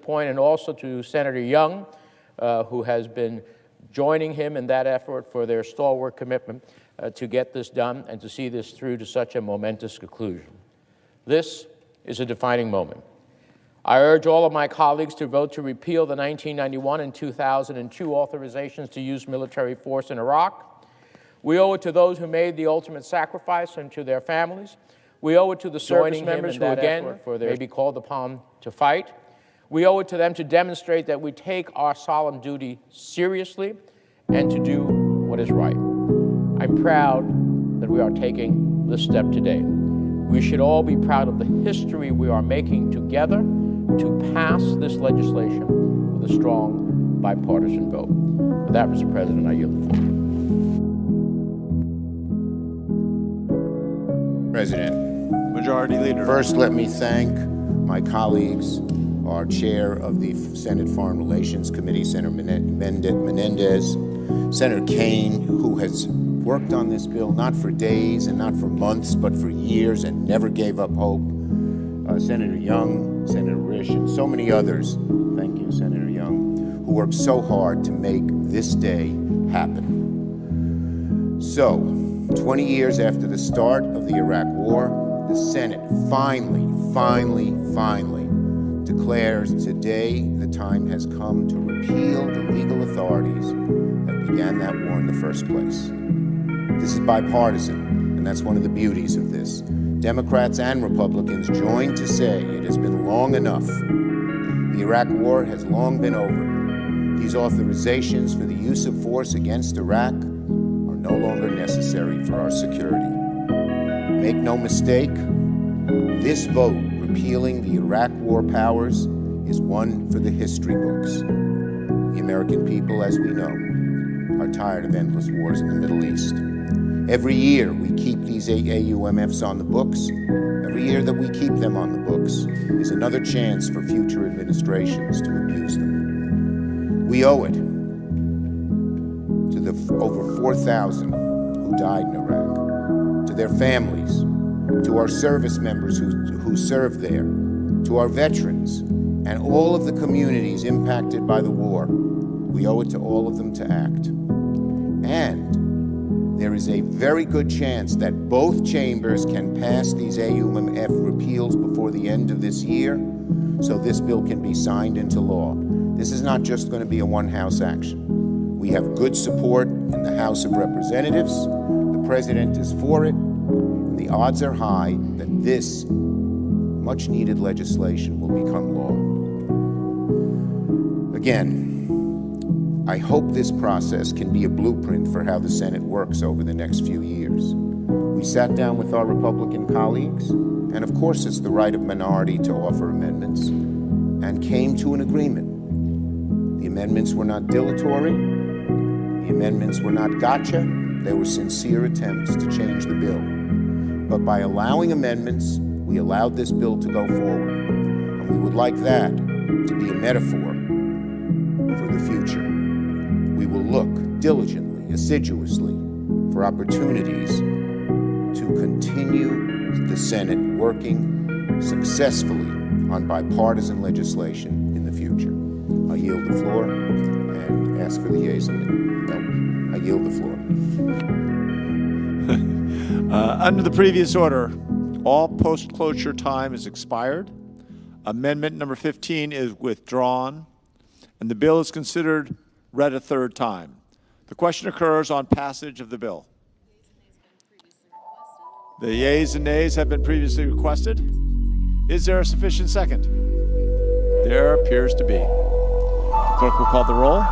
point, and also to Senator Young, who has been joining him in that effort, for their stalwart commitment to get this done and to see this through to such a momentous conclusion. This is a defining moment. I urge all of my colleagues to vote to repeal the 1991 and 2002 authorizations to use military force in Iraq. We owe it to those who made the ultimate sacrifice and to their families. We owe it to the service members who, again, may be called upon to fight. We owe it to them to demonstrate that we take our solemn duty seriously and to do what is right. I'm proud that we are taking this step today. We should all be proud of the history we are making together to pass this legislation with a strong bipartisan vote. With that, Mr. President, I yield the floor. President. Majority Leader. First, let me thank my colleagues, our chair of the Senate Foreign Relations Committee, Senator Menendez, Senator Kaine, who has worked on this bill not for days and not for months, but for years and never gave up hope. Senator Young, Senator Risch, and so many others, thank you, Senator Young, who worked so hard to make this day happen. So, 20 years after the start of the Iraq War, the Senate finally declares today the time has come to repeal the legal authorities that began that war in the first place. This is bipartisan, and that's one of the beauties of this. Democrats and Republicans joined to say it has been long enough. The Iraq War has long been over. These authorizations for the use of force against Iraq are no longer necessary for our security. Make no mistake, this vote repealing the Iraq War powers is one for the history books. The American people, as we know, are tired of endless wars in the Middle East. Every year we keep these AUMFs on the books. Every year that we keep them on the books is another chance for future administrations to abuse them. We owe it to the over 4,000 who died in Iraq, to their families, to our service members who served there, to our veterans, and all of the communities impacted by the war. We owe it to all of them to act. And there is a very good chance that both chambers can pass these AUMF repeals before the end of this year, so this bill can be signed into law. This is not just going to be a one-house action. We have good support in the House of Representatives. The President is for it. And the odds are high that this much-needed legislation will become law. Again, I hope this process can be a blueprint for how the Senate works over the next few years. We sat down with our Republican colleagues, and of course it's the right of minority to offer amendments, and came to an agreement. The amendments were not dilatory. The amendments were not gotcha. They were sincere attempts to change the bill. But by allowing amendments, we allowed this bill to go forward. And we would like that to be a metaphor for the future. We will look diligently, assiduously, for opportunities to continue the Senate working successfully on bipartisan legislation in the future. I yield the floor and ask for the yeas and no. I yield the floor. Under the previous order, all post-closure time is expired. Amendment number 15 is withdrawn, and the bill is considered read a third time. The question occurs on passage of the bill. The yeas and nays have been previously requested. Is there a sufficient second? There appears to be. The clerk will call the roll.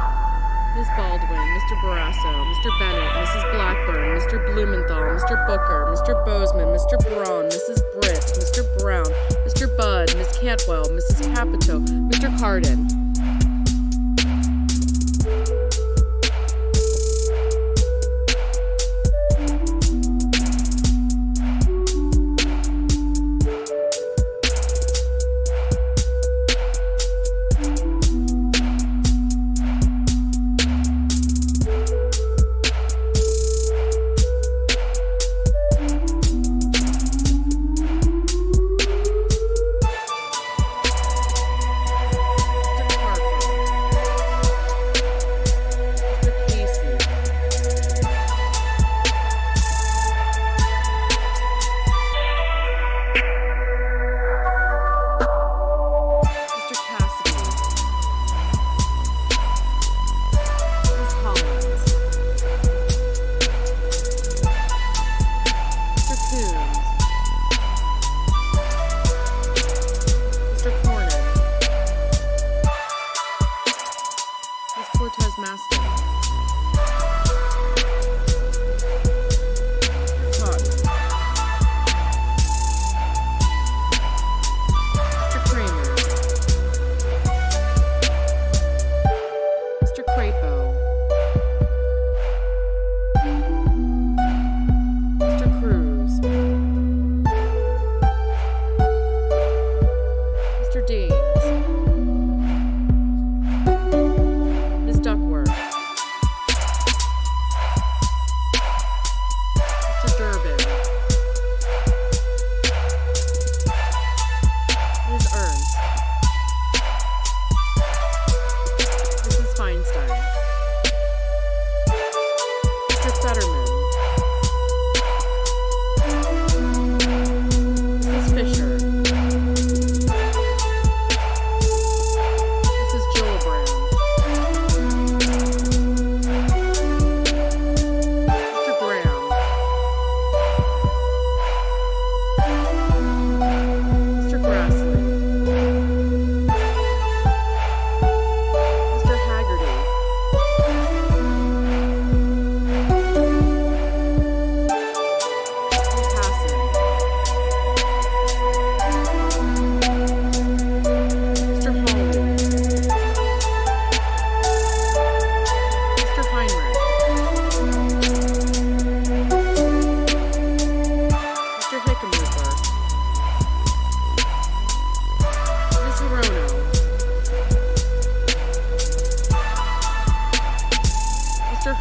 Ms. Baldwin, Mr. Barrasso, Mr. Bennett, Mrs. Blackburn, Mr. Blumenthal, Mr. Booker, Mr. Bozeman, Mr. Braun, Mrs. Britt, Mr. Brown, Mr. Budd, Ms. Cantwell, Mrs. Capito, Mr. Cardin.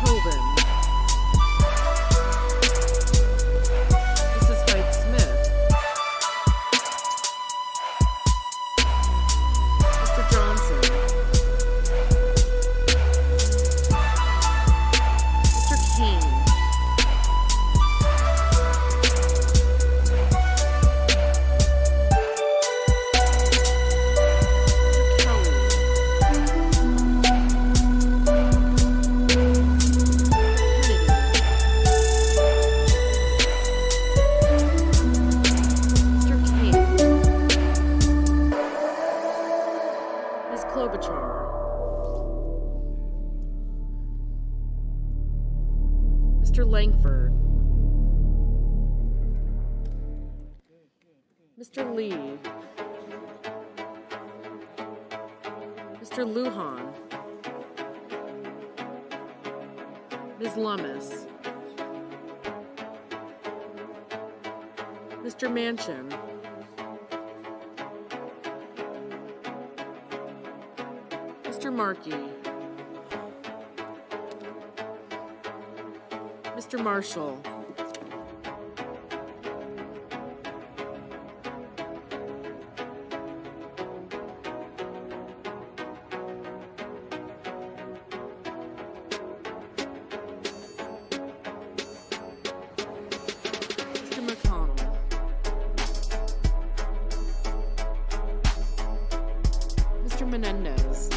Hoban. Mrs. Hyde Smith. Mr. Johnson. Mr. Kane. Mr. Langford. Mr. Lee. Mr. Lujan. Ms. Lummis. Mr. Manchin. Mr. Markey. Mr. Marshall. Mr. McConnell. Mr. Menendez.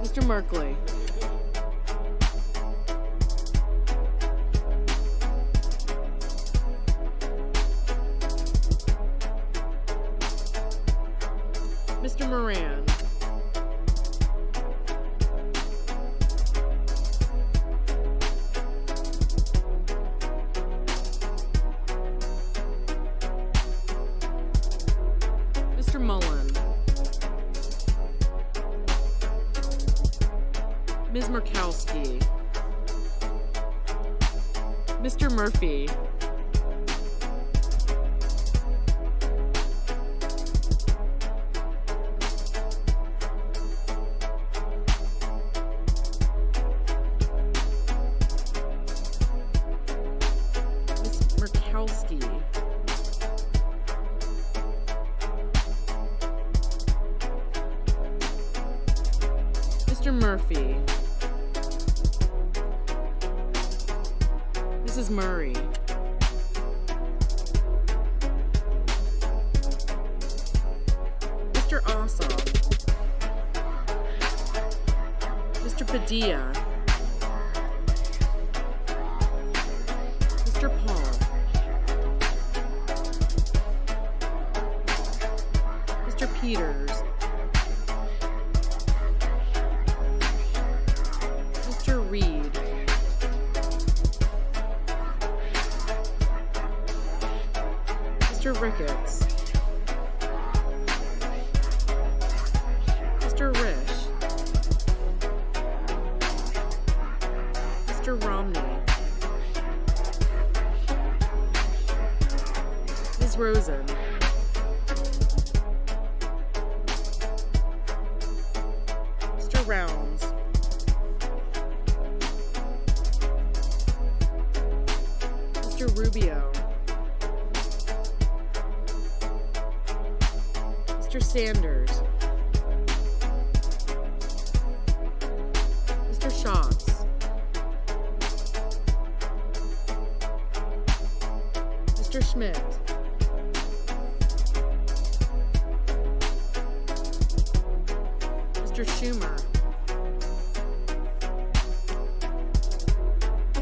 Mr. Merkley. Mr. Moran. Mr. Mullen. Ms. Murkowski. Mr. Murphy. Ms. Murkowski. Mr. Murphy. Mrs. Murray. Mr. Ossoff. Mr. Padilla. Mr. Paul. Mr. Peters. Mr. Reed. Mr. Ricketts. Mr. Risch. Mr. Romney. Ms. Rosen. Mr. Rounds. Mr. Rubio. Mr. Sanders. Mr. Schatz. Mr. Schmidt. Mr. Schumer.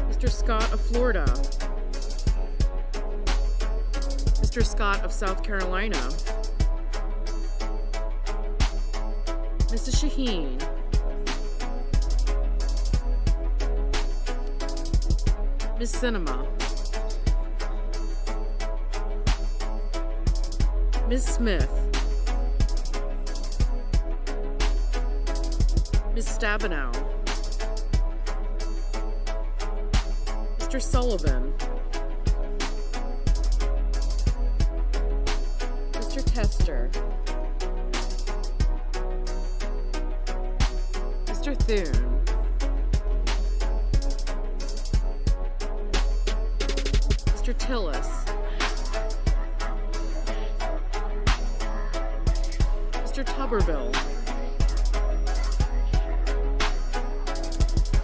Mr. Scott of Florida. Mr. Scott of South Carolina. Mrs. Shaheen. Ms. Sinema. Ms. Smith. Ms. Stabenow. Mr. Sullivan. Mr. Tester. Mr. Thune, Mr. Tillis, Mr. Tuberville,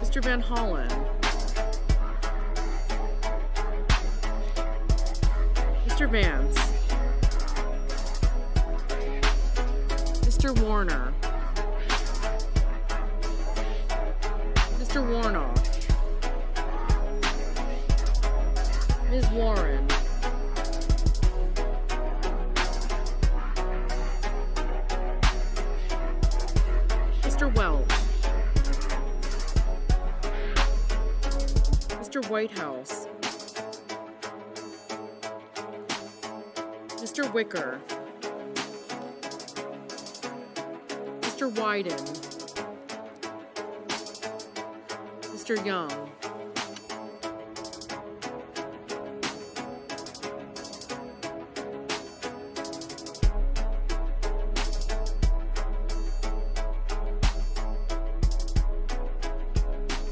Mr. Van Hollen, Mr. Vance, Mr. Warner, Mr. Warnock, Ms. Warren, Mr. Welch, Mr. Whitehouse, Mr. Wicker, Mr. Wyden, Mr. Young,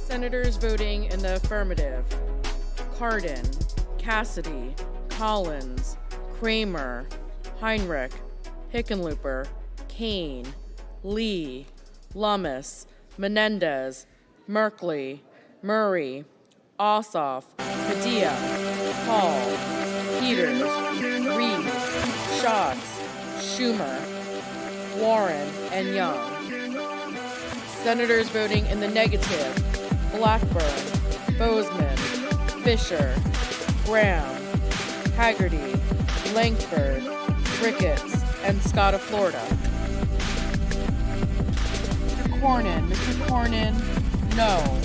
Senators voting in the affirmative: Cardin, Cassidy, Collins, Kramer, Heinrich, Hickenlooper, Kane, Lee, Lummis, Menendez, Merkley, Murray, Ossoff, Padilla, Hall, Peters, Reed, Schatz, Schumer, Warren, and Young. Senators voting in the negative: Blackburn, Bozeman, Fisher, Graham, Haggerty, Langford, Ricketts, and Scott of Florida. Mr. Cornyn, no.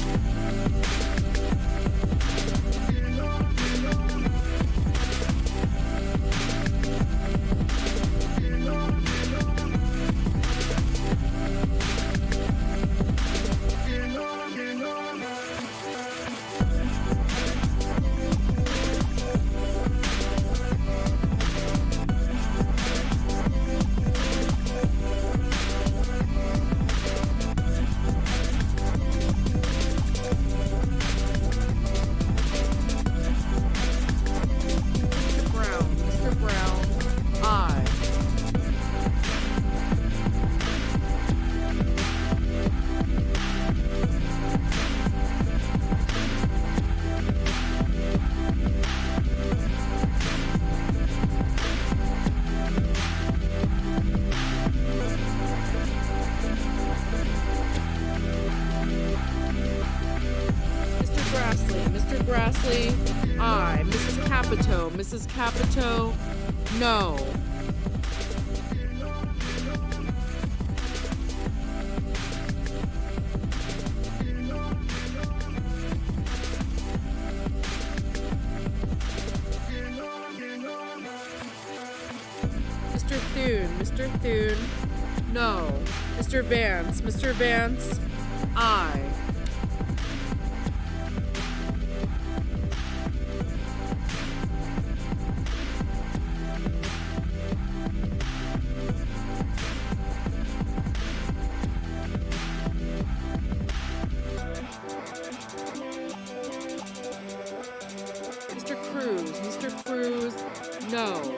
Grassley, aye. Mrs. Capito, no. Mr. Thune, no. Mr. Vance, aye. Mr. Cruz, no.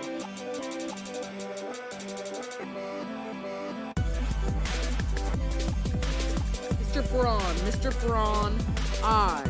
Mr. Braun, aye.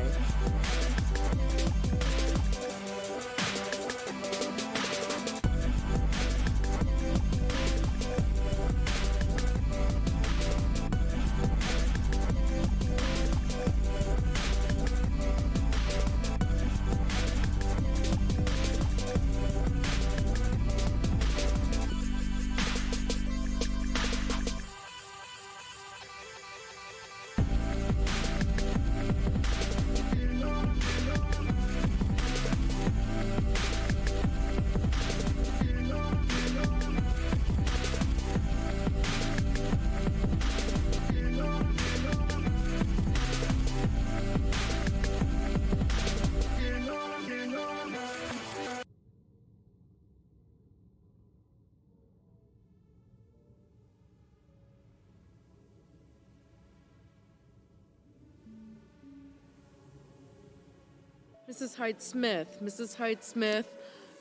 Mrs. Hyde-Smith. Mrs. Hyde-Smith,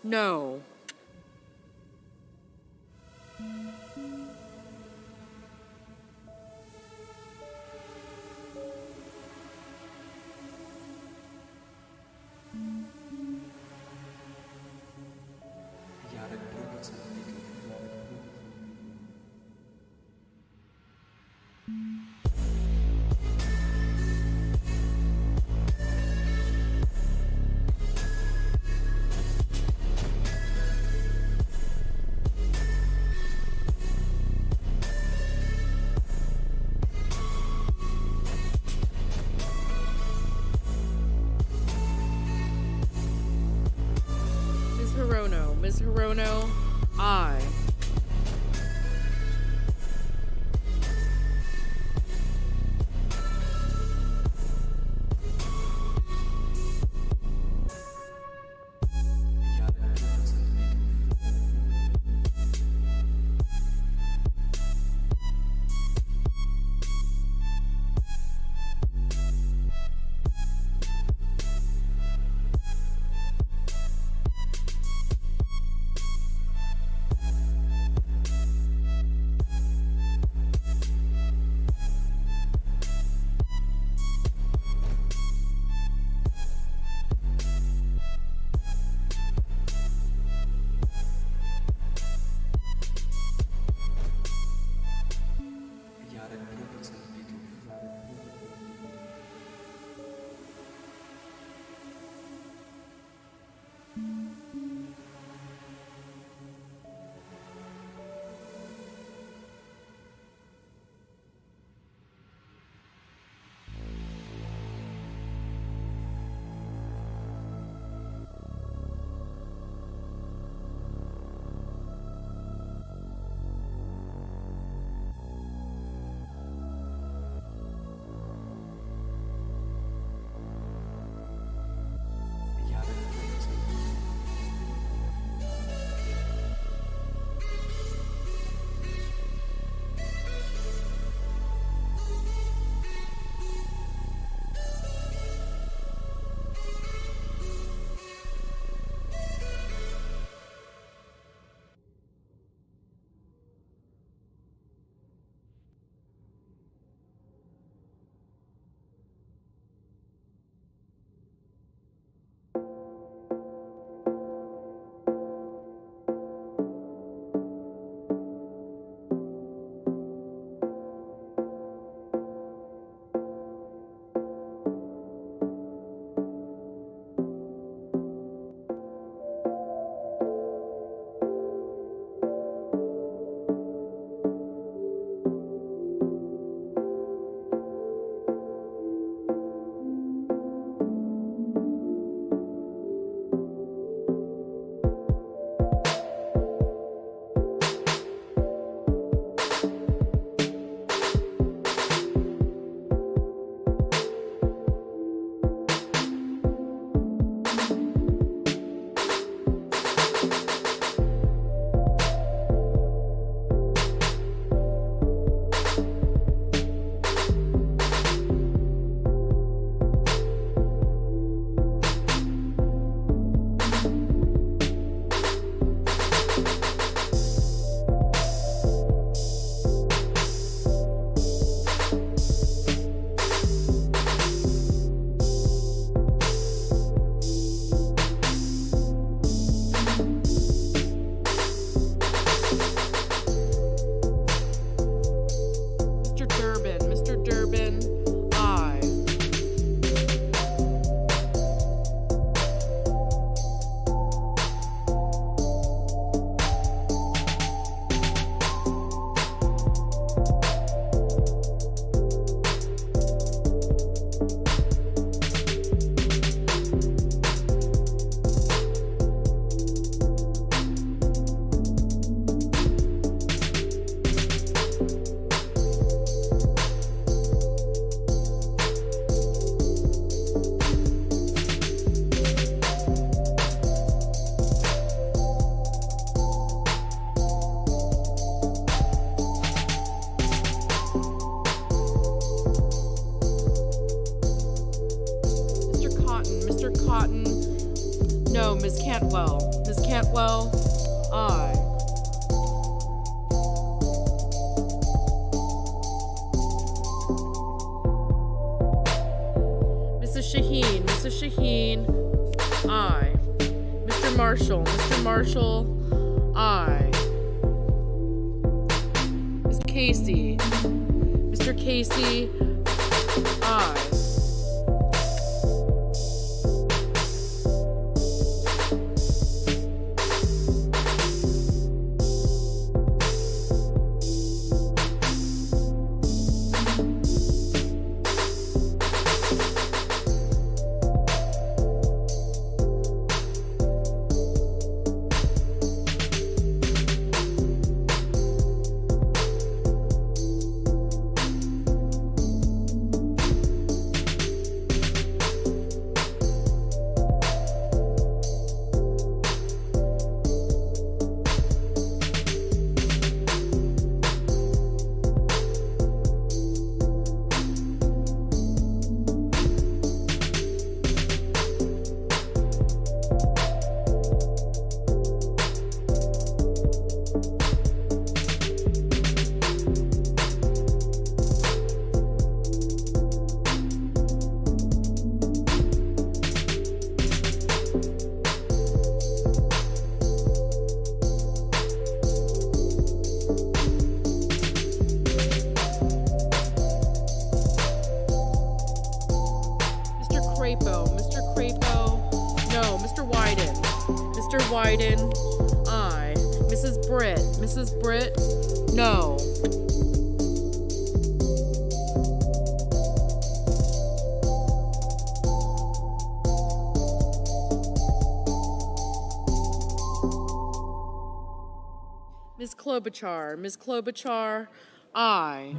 no. Ms. Hirono. Ms. Hirono, aye. Ms. Cantwell. Ms. Cantwell, aye. Mrs. Shaheen. Mrs. Shaheen, aye. Mr. Marshall. Mr. Marshall, aye. Mr. Casey. Mr. Casey, aye. Mr. Crapo, no. Mr. Wyden. Mr. Wyden, aye. Mrs. Britt, no. Ms. Klobuchar, aye.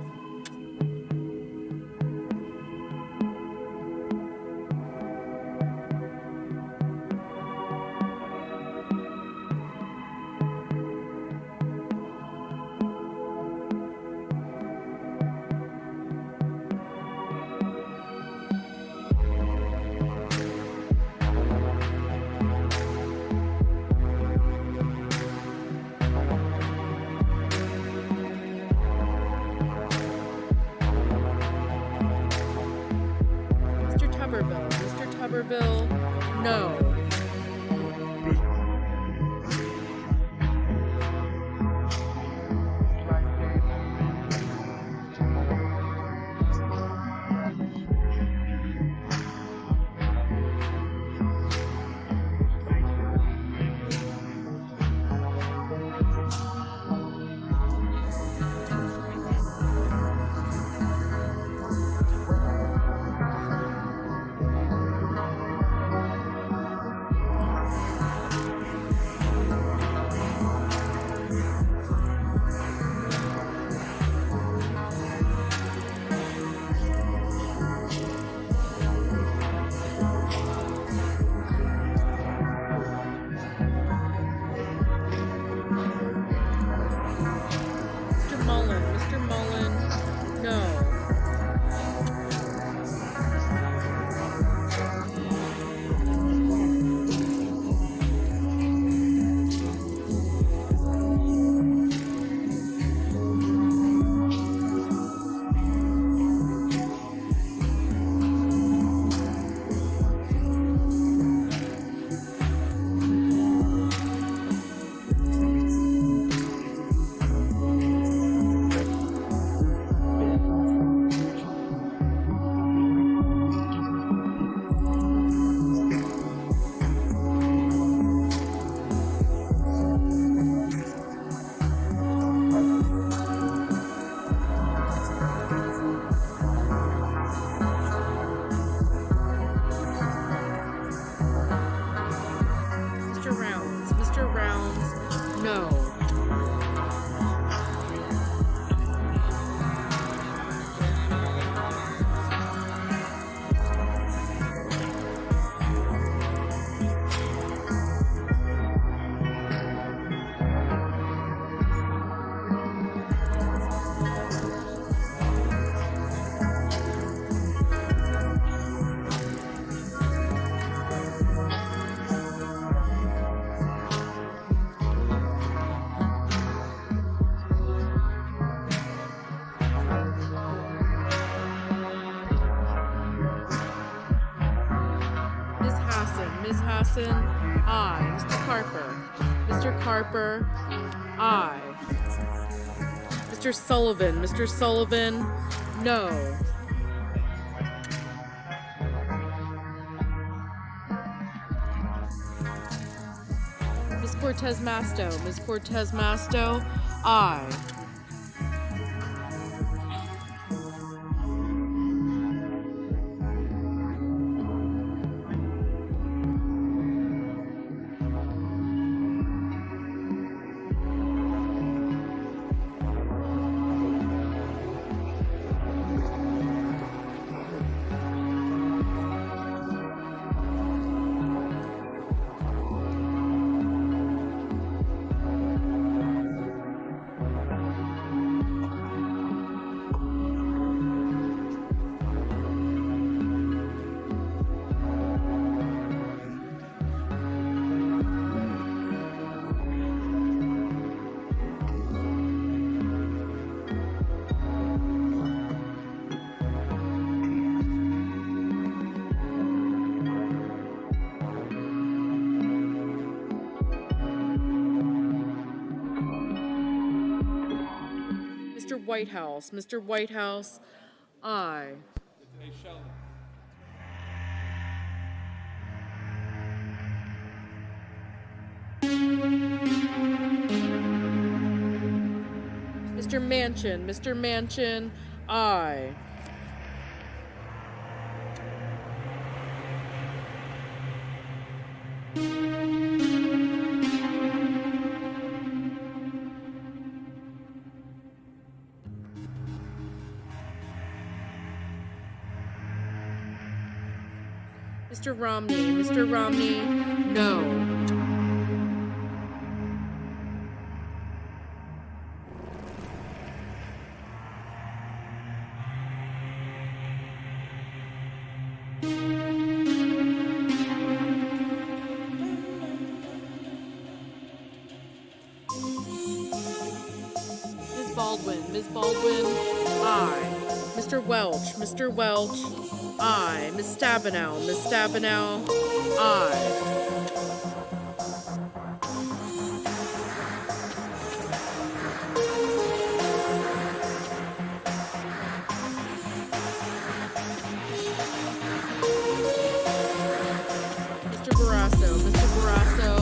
Mr. Tuberville, no. Hassan, aye. Mr. Carper. Mr. Carper, aye. Mr. Sullivan, no. Ms. Cortez Masto, aye. Mr. Whitehouse, aye. Mr. Manchin, aye. Mr. Romney, no. Ms. Baldwin, aye. Mr. Welch, aye. Ms. Stabenow, aye. Mr. Barrasso,